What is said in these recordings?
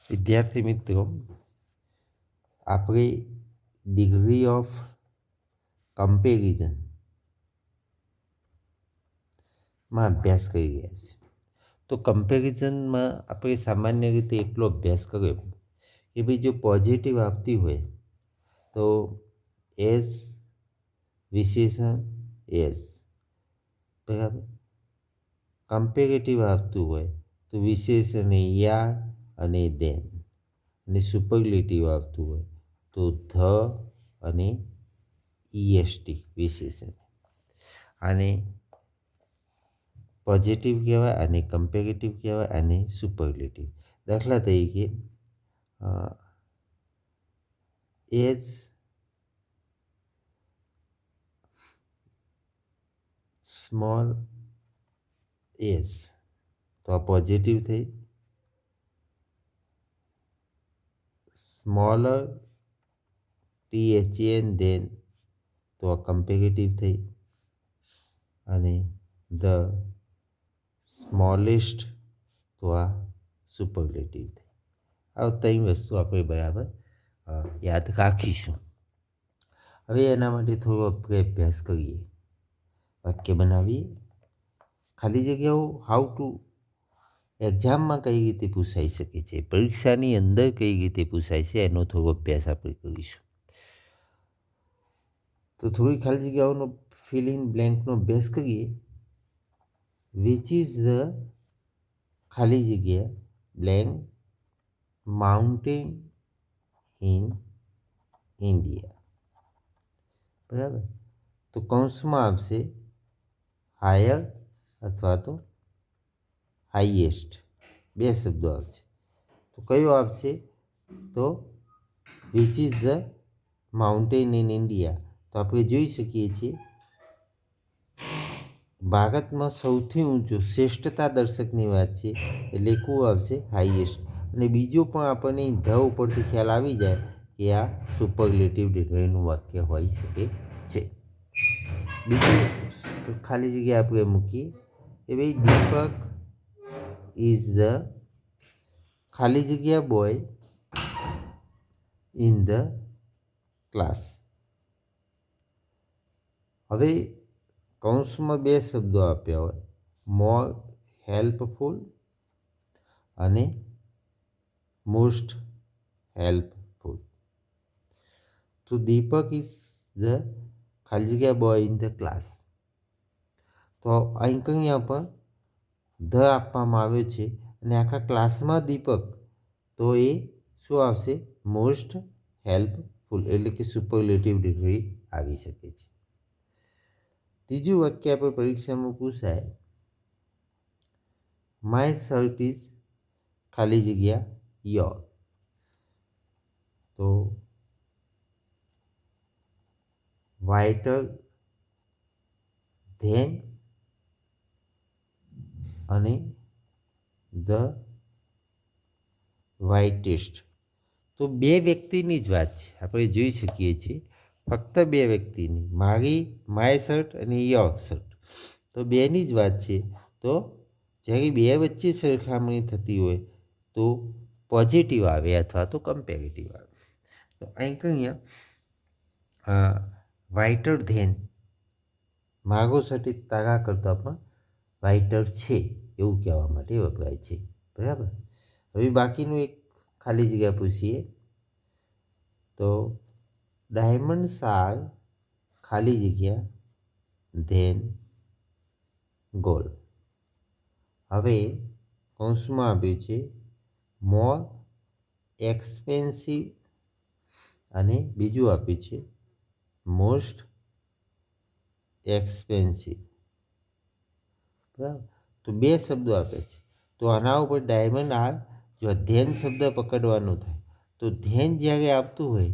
વિદ્યાર્થી મિત્રો, આપણે ડિગ્રી ઓફ કમ્પેરિઝનમાં અભ્યાસ કરી રહ્યા છીએ. તો કમ્પેરિઝનમાં આપણે સામાન્ય રીતે એટલો અભ્યાસ કર્યો કે ભાઈ જો પોઝિટિવ આવતી હોય તો એસ વિશેષણ એસ, બરાબર. કમ્પેરેટિવ આવતું હોય તો વિશેષણ યા અને દેન, અને સુપરલેટિવ આવતું હોય તો ધ અને ઈએસટી વિશેષણ. આને પોઝિટિવ કહેવાય, આને કમ્પેરેટિવ કહેવાય, આને સુપરલેટિવ. દાખલા તરીકે એજ સ્મોલ એસ તો આ પોઝિટિવ થઈ, સ્મોલર THN દેન તો આ કમ્પેરેટિવ થઈ, અને ધ સ્મોલેસ્ટ તો આ સુપરલેટિવ થઈ. આ ત્રણ વસ્તુ આપણે બરાબર યાદ રાખીશું. હવે એના માટે થોડો આપણે અભ્યાસ કરીએ, વાક્ય બનાવીએ. ખાલી જગ્યાઓ હાઉ ટુ એક્ઝામમાં કઈ રીતે પૂછાઈ શકે છે, પરીક્ષાની અંદર કઈ રીતે પૂછાય છે, એનો થોડો અભ્યાસ આપણે કરીશું. તો થોડી ખાલી જગ્યાઓનો ફિલ ઇન બ્લેન્કનો અભ્યાસ કરીએ. વિચ ઇઝ ધ ખાલી જગ્યા બ્લેન્ક માઉન્ટેન ઇન ઇન્ડિયા, બરાબર. તો કૌંસમાં આવશે હાયર અથવા તો હાઈએસ્ટ, બે શબ્દો આવશે. તો કયો આવશે? તો which is the mountain in India. તો આપણે જોઈ શકીએ છીએ ભારતમાં સૌથી ઊંચું, શ્રેષ્ઠતા દર્શકની વાત છે એટલે કું આવશે? હાઈએસ્ટ. અને બીજું પણ આપણને ધ ઉપરથી ખ્યાલ આવી જાય કે આ સુપરલેટિવ ડિગ્રીનું વાક્ય હોઈ શકે છે. બીજું ખાલી જગ્યા આપણે મૂકીએ કે ભાઈ દીપક ઇઝ ધ ખાલી જગ્યા બોય ઇન ધ ક્લાસ. હવે કૌંસમાં બે શબ્દો આપ્યા હોય, મોર હેલ્પફુલ અને મોસ્ટ હેલ્પફુલ. તો દીપક ઇઝ ધ ખાલી જગ્યા બોય ઇન ધ ક્લાસ. તો અહીંયા પણ ધ આપવામાં આવ્યો છે અને આખા ક્લાસમાં દીપક, તો એ શું આવશે? મોસ્ટ હેલ્પફુલ, એટલે કે સુપરલેટિવ ડિગ્રી આવી શકે છે. ત્રીજું વાક્ય આપણે પરીક્ષામાં પૂછાય, માય શર્ટ ઇઝ ખાલી જગ્યા યોર. તો વ્હાઇટર ધેન અને ધ વ્હાઇટેસ્ટ. તો બે વ્યક્તિની જ વાત છે, આપણે જોઈ શકીએ છીએ ફક્ત બે વ્યક્તિની, મારી માય શર્ટ અને યોર શર્ટ, તો બેની જ વાત છે. તો જ્યારે બે વચ્ચે સરખામણી થતી હોય તો પોઝિટિવ આવે અથવા તો કમ્પેરેટિવ આવે. તો અહીંયા વ્હાઇટર ધેન, મારો શર્ટ તારા કરતાં પણ વ્હાઇટર છે એવું કહેવા માટે વપરાય છે, બરાબર. હવે બાકીનું એક ખાલી જગ્યા પૂછીએ. તો ડાયમંડ્સ આર ખાલી જગ્યા ધેન ગોલ્ડ. હવે કૌંસમાં આપ્યું છે મોર એક્સપેન્સિવ અને બીજું આપ્યું છે મોસ્ટ એક્સપેન્સિવ, બરાબર. તો બે શબ્દો આપે છે. તો આના ઉપર ડાયમંડ આર, જો ધેન શબ્દ પકડવાનું થાય તો ધેન જ્યારે આવતું હોય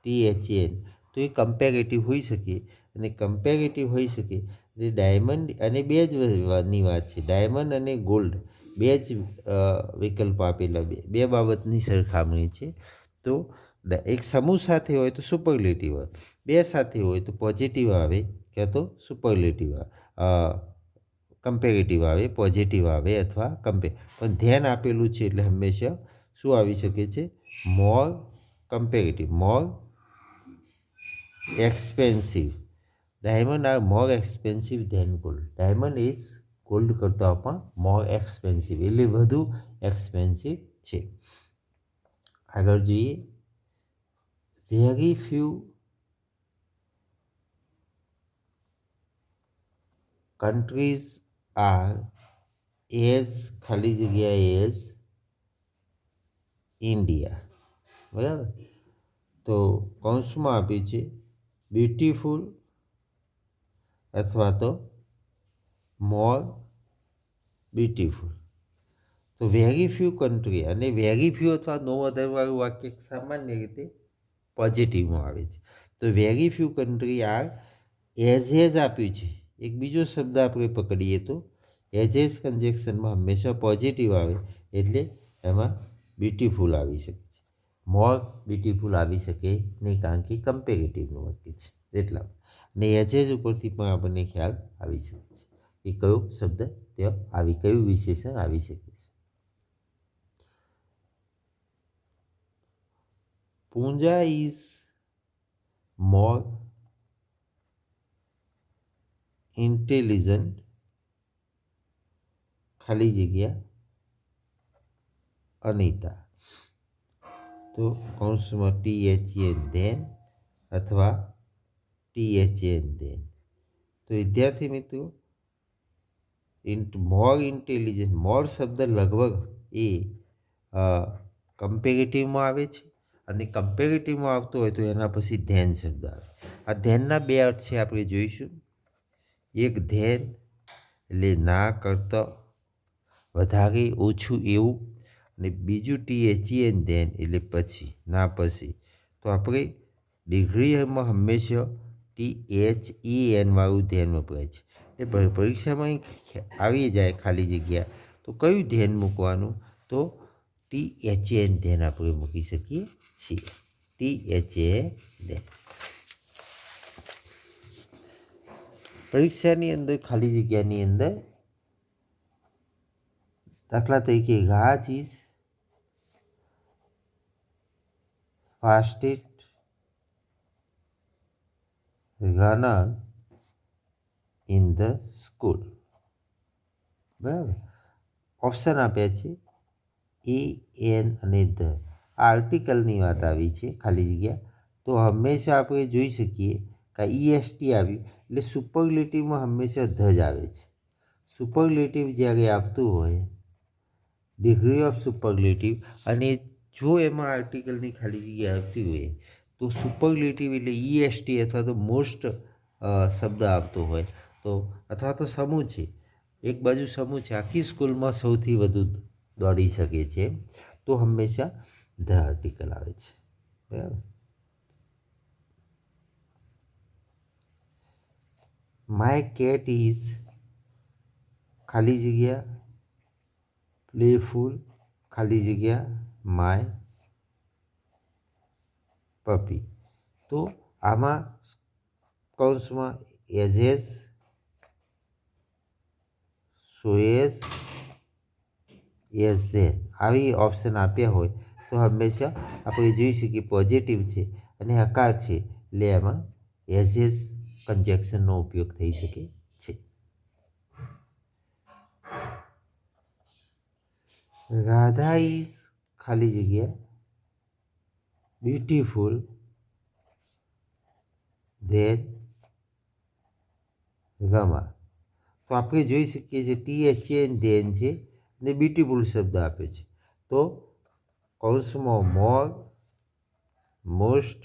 THN તો એ કમ્પેરેટિવ હોઈ શકે, અને કમ્પેરેટિવ હોઈ શકે એટલે ડાયમંડ, અને બે જ ની વાત છે, ડાયમંડ અને ગોલ્ડ બે જ વિકલ્પ આપેલા, બે બાબતની સરખામણી છે. તો એક સમૂહ સાથે હોય તો સુપરલેટિવ આવે, બે સાથે હોય તો પોઝિટિવ આવે ક્યાં તો સુપરલેટિવ આવે, કમ્પેરેટિવ આવે, પોઝિટિવ આવે અથવા પણ ધ્યાન આપેલું છે એટલે હંમેશા શું આવી શકે છે? More comparative, more expensive. Diamond are more expensive than gold. Diamond is gold કરતાં પણ મોર એક્સપેન્સિવ, એટલે વધુ એક્સપેન્સિવ છે. આગળ જોઈએ. Very few countries are as ખાલી જગ્યા એઝ ઇન્ડિયા. બરાબર. તો કૌંસમાં આપ્યું છે બ્યુટીફુલ અથવા તો મોર બ્યુટીફુલ. તો વેરી ફ્યુ કન્ટ્રી અને વેરી ફ્યુ અથવા નો અધરવાળું વાક્ય સામાન્ય રીતે પોઝિટિવમાં આવે છે. તો very few country are as આપ્યું છે. એક બીજો શબ્દ આપણે પકડીએ તો એઝ કન્જેક્શનમાં હંમેશા પોઝિટિવ આવે, એટલે એમાં બ્યુટીફુલ આવી શકે છે. મોર બ્યુટીફુલ આવી શકે નહીં, કારણ કે કમ્પેરેટિવનું વાક્ય છે એટલા. અને એઝ ઉપરથી પણ આપણને ખ્યાલ આવી શકે છે કે કયો શબ્દ ત્યાં કયું વિશેષણ આવી શકે છે. પૂંજા ઇઝ મોર ઇન્ટેલિજન્ટ ખાલી જગ્યા અનિતા. તો કૌંસમાં THN ધેન અથવા THN ધેન. તો વિદ્યાર્થી મિત્રો, મોર ઇન્ટેલિજન્ટ, મોર શબ્દ લગભગ એ કમ્પેરેટિવમાં આવે છે, અને કમ્પેરેટિવમાં આવતો હોય તો એના પછી ધેન શબ્દ આવે. આ ધેનના બે અર્થ છે, આપણે જોઈશું. એક ધેન એટલે ના કરતાં વધારે ઓછું એવું, અને બીજું THN ધેન એટલે પછી, ના પછી. તો આપણે ડિગ્રીમાં હંમેશા THEN વાળું ધ્યાન વપરાય છે. એટલે પરીક્ષામાં આવી જાય ખાલી જગ્યા, તો કયું ધ્યાન મૂકવાનું? તો THN ધ્યાન આપણે મૂકી શકીએ છીએ. THN ધ્યાન. પરીક્ષાની અંદર ખાલી જગ્યાની અંદર દાખલા તરીકે Raj is fastest runner in the school. બરાબર. ઓપ્શન આપ્યા છે એન અને ધ. આર્ટિકલની વાત આવી છે ખાલી જગ્યા. તો હંમેશા આપણે જોઈ શકીએ કે EST આવ્યું એટલે સુપરલેટિવમાં હંમેશા ધ જ આવે છે. સુપરલેટિવ જ્યારે આવતું હોય, ડિગ્રી ઓફ સુપરલેટિવ, અને જો એમાં આર્ટિકલની ખાલી જગ્યા આવતી હોય, તો સુપરલેટિવ એટલે EST અથવા તો મોસ્ટ શબ્દ આવતો હોય, તો અથવા તો સમૂહ છે, એક બાજુ સમૂહ છે, આખી સ્કૂલમાં સૌથી વધુ દોડી શકે છે, તો હંમેશા ધ આર્ટિકલ આવે છે. બરાબર. માય કેટ ઇઝ ખાલી જગ્યા પ્લેફુલ ખાલી જગ્યા માય પપી. તો આમાં કૌંસમાં એઝ સોએઝ એઝ ધેન આવી ઓપ્શન આપ્યા હોય તો હંમેશા આપણે જોઈ શકીએ પોઝિટિવ છે અને હકાર છે, એટલે એમાં એઝ કન્જેક્શનનો ઉપયોગ થઈ શકે છે. રાધા ઇઝ ખાલી જગ્યા બ્યુટીફુલ ધેન ગમા. તો આપણે જોઈ શકીએ છીએ THN ધેન છે અને બ્યુટીફુલ શબ્દ આપે છે. તો કૌંસમાં મોર, મોસ્ટ,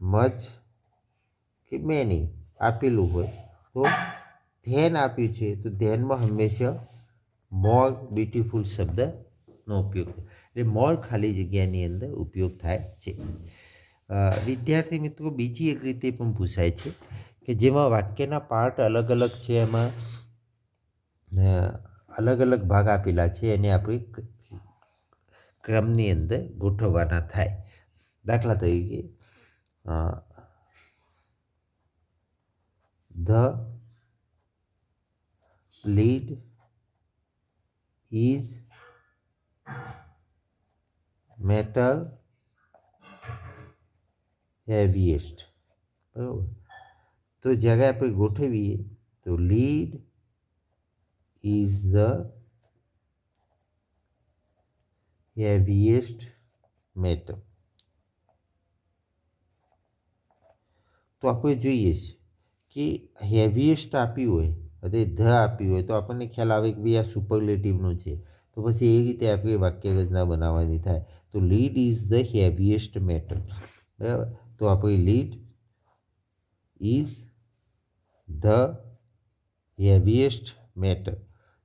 મચ કે મેની આપેલું હોય, તો ધેન આપ્યું છે, તો ધેનમાં હંમેશા મોર બ્યુટીફુલ શબ્દનો ઉપયોગ, એટલે મોર ખાલી જગ્યાની અંદર ઉપયોગ થાય છે. વિદ્યાર્થી મિત્રો, બીજી એક રીતે પણ પૂછાય છે કે જેમાં વાક્યના પાર્ટ અલગ અલગ છે, એમાં અલગ અલગ ભાગ આપેલા છે, એને આપણે ક્રમની અંદર ગોઠવવાના થાય. દાખલા તરીકે the lead is metal heaviest, બરાબર. તો જ્યારે આપણે ગોઠવીએ તો lead is the heaviest metal. તો આપણે જોઈએ છે કે હેવીએસ્ટ આપ્યું હોય અને ધ આપ્યું હોય તો આપણને ખ્યાલ આવે કે ભાઈ આ સુપરલેટિવનું છે. તો પછી એ રીતે આપણે વાક્ય રચના બનાવવાની થાય. તો lead is the heaviest metal, બરાબર. તો આપણે lead is the heaviest metal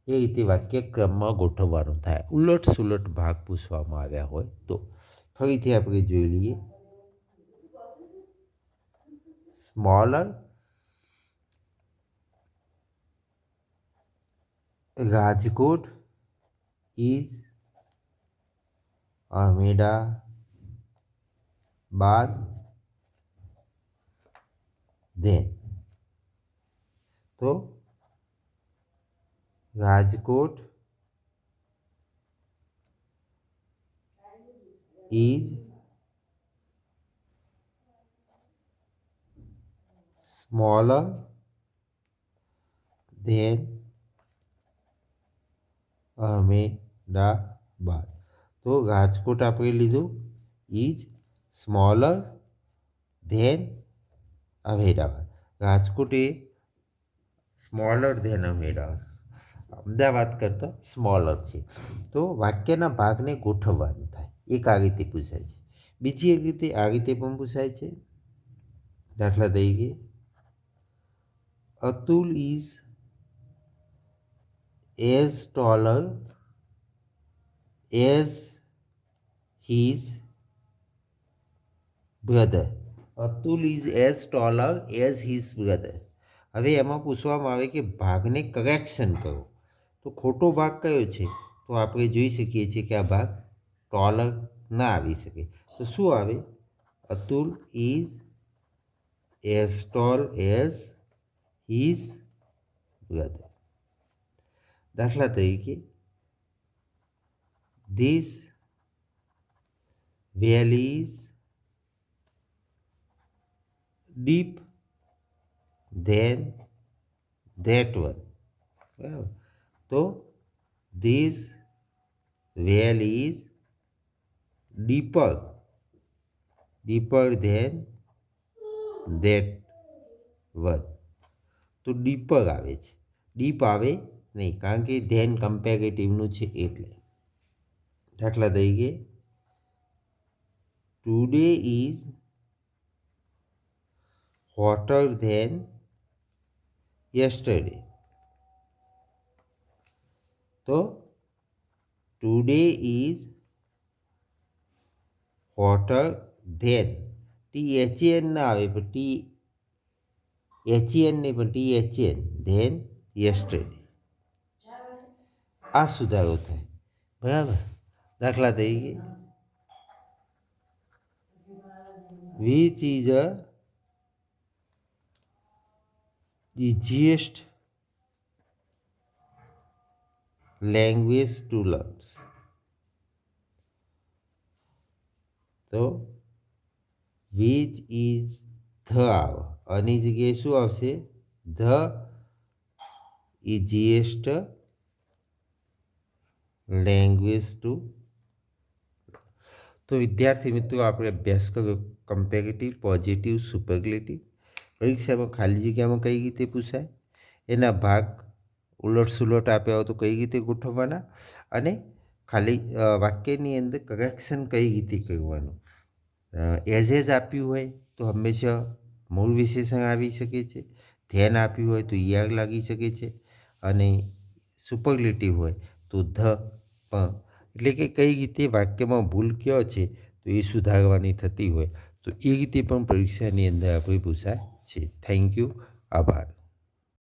એ રીતે વાક્યક્રમમાં ગોઠવવાનું થાય. ઉલટ સુલટ ભાગ પૂછવામાં આવ્યા હોય તો. ફરીથી આપણે જોઈ લઈએ. Smaller Rajkot is Ahmedabad than. તો Rajkot is smaller than Ahmedabad. તો રાજકોટ આપણે લીધું is smaller than Ahmedabad. Rajkot એ સ્મોલર ધેન અહેમદાબાદ, અમદાવાદ કરતાં સ્મોલર છે. તો વાક્યના ભાગને ગોઠવવાનું થાય. એક આ રીતે પૂછાય છે. બીજી એક રીતે આ રીતે પણ પૂછાય છે. દાખલા તરીકે Atul is as taller as his brother. Atul is as taller as his brother. હવે એમાં પૂછવામાં આવે કે ભાગને કરેક્શન કરો. તો ખોટો ભાગ કયો છે? તો આપણે જોઈ શકીએ છીએ કે આ ભાગ ટોલર ના આવી શકે. તો શું આવે? Atul is as tall as his brother. દાખલા તરીકે this well is deep than that one, બરાબર. તો this well is deeper than that one. તો ડીપર આવે છે, ડીપ આવે નહીં, કારણ કે ધેન કમ્પેરેટિવનું છે એટલે. દાખલા તરીકે today is hotter than yesterday. તો today is hotter than, THEN ના આવે પણ THEN નહીં પણ THN ધેન યસ્ટરડે. આ સુધારો થાય, બરાબર. દાખલા તરીકે which is a easiest language to learn. તો વિચ ઇઝ ધ આવે, આની જગ્યાએ શું આવશે? The easiest language to. તો વિદ્યાર્થી મિત્રો આપણે અભ્યાસ કર્યો કમ્પેરેટિવ, પોઝિટિવ, સુપરલેટિવ. પરીક્ષામાં ખાલી જગ્યામાં કઈ રીતે પૂછાય, એના ભાગ ઉલટ સુલટ આપ્યા હોય તો કઈ રીતે ગોઠવવાના, અને ખાલી વાક્યની અંદર કરેક્શન કઈ રીતે કરવાનું. એઝ આપ્યું હોય તો હંમેશા મૂળ વિશેષણ આવી શકે છે. ધ્યાન આપ્યું હોય તો ઈઆર લાગી શકે છે. અને સુપરલેટિવ હોય તો ધ પણ. એટલે કે કઈ રીતે વાક્યમાં ભૂલ કયો છે તો એ સુધારવાની થતી હોય તો એ રીતે પણ પરીક્ષાની અંદર આપણે પૂછાય છે. થેન્ક યુ, આભાર.